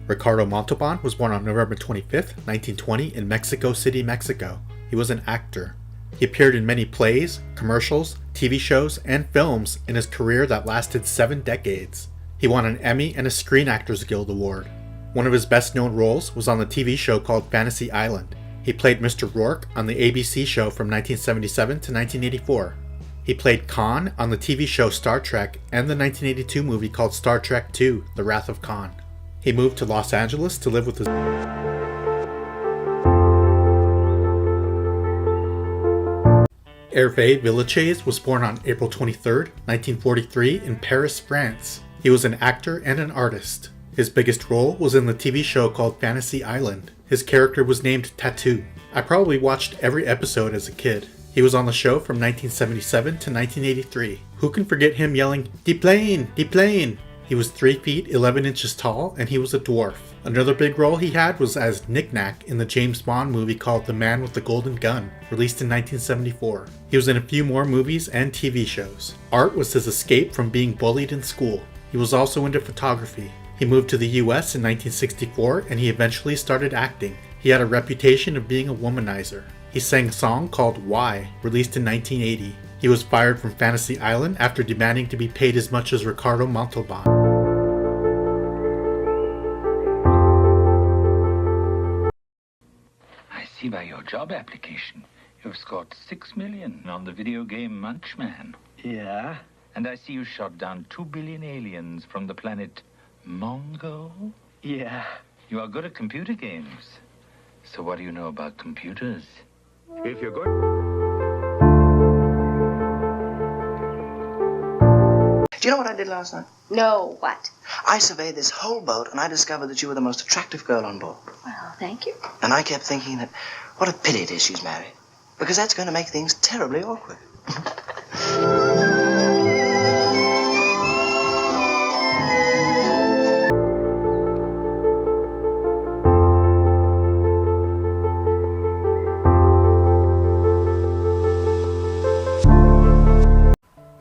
Ricardo Montalban was born on November 25, 1920 in Mexico City, Mexico. He was an actor. He appeared in many plays, commercials, TV shows, and films in his career that lasted 7 decades. He won an Emmy and a Screen Actors Guild Award. One of his best-known roles was on the TV show called Fantasy Island. He played Mr. Rourke on the ABC show from 1977 to 1984. He played Khan on the TV show Star Trek and the 1982 movie called Star Trek II: The Wrath of Khan. He moved to Los Angeles to live with his Hervé Villechaize was born on April 23, 1943 in Paris, France. He was an actor and an artist. His biggest role was in the TV show called Fantasy Island. His character was named Tattoo. I probably watched every episode as a kid. He was on the show from 1977 to 1983. Who can forget him yelling, "Deplane! Deplane!" He was 3 feet 11 inches tall, and he was a dwarf. Another big role he had was as Knick-Knack in the James Bond movie called The Man with the Golden Gun, released in 1974. He was in a few more movies and TV shows. Art was his escape from being bullied in school. He was also into photography. He moved to the US in 1964, and he eventually started acting. He had a reputation of being a womanizer. He sang a song called Why, released in 1980. He was fired from Fantasy Island after demanding to be paid as much as Ricardo Montalban. I see by your job application, you've scored 6 million on the video game Munchman. Yeah? And I see you shot down 2 billion aliens from the planet Mongo. Yeah. You are good at computer games. So what do you know about computers? If you're good... Do you know what I did last night? No, what? I surveyed this whole boat, and I discovered that you were the most attractive girl on board. Well, thank you. And I kept thinking that, what a pity it is she's married. Because that's going to make things terribly awkward.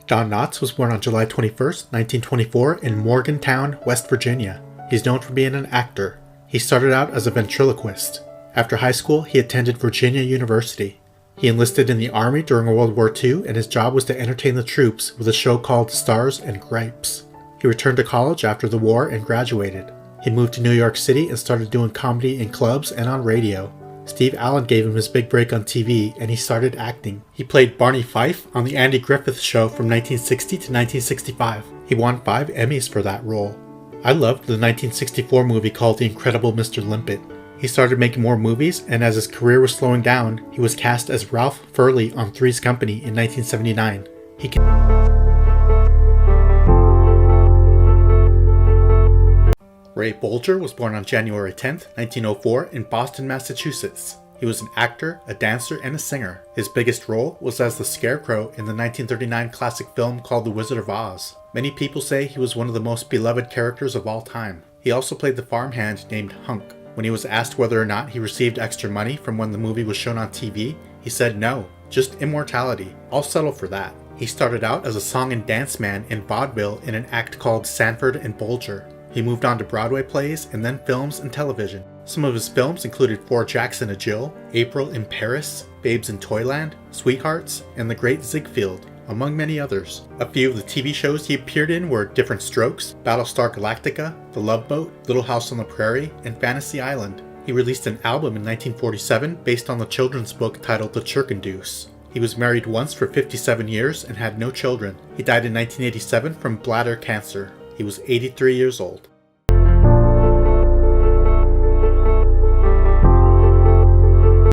Don Knotts was born on July 21, 1924 in Morgantown, West Virginia. He's known for being an actor. He started out as a ventriloquist. After high school, he attended Virginia University. He enlisted in the Army during World War II, and his job was to entertain the troops with a show called Stars and Gripes. He returned to college after the war and graduated. He moved to New York City and started doing comedy in clubs and on radio. Steve Allen gave him his big break on TV, and he started acting. He played Barney Fife on The Andy Griffith Show from 1960 to 1965. He won 5 Emmys for that role. I loved the 1964 movie called The Incredible Mr. Limpet. He started making more movies, and as his career was slowing down, he was cast as Ralph Furley on Three's Company in 1979. Ray Bolger was born on January 10, 1904 in Boston, Massachusetts. He was an actor, a dancer, and a singer. His biggest role was as the Scarecrow in the 1939 classic film called The Wizard of Oz. Many people say he was one of the most beloved characters of all time. He also played the farmhand named Hunk. When he was asked whether or not he received extra money from when the movie was shown on TV, he said no, just immortality. I'll settle for that. He started out as a song and dance man in vaudeville in an act called Sanford and Bolger. He moved on to Broadway plays and then films and television. Some of his films included Four Jacks and a Jill, April in Paris, Babes in Toyland, Sweethearts, and The Great Ziegfeld, among many others. A few of the TV shows he appeared in were Different Strokes, Battlestar Galactica, The Love Boat, Little House on the Prairie, and Fantasy Island. He released an album in 1947 based on the children's book titled The Chirkendoos. He was married once for 57 years and had no children. He died in 1987 from bladder cancer. He was 83 years old.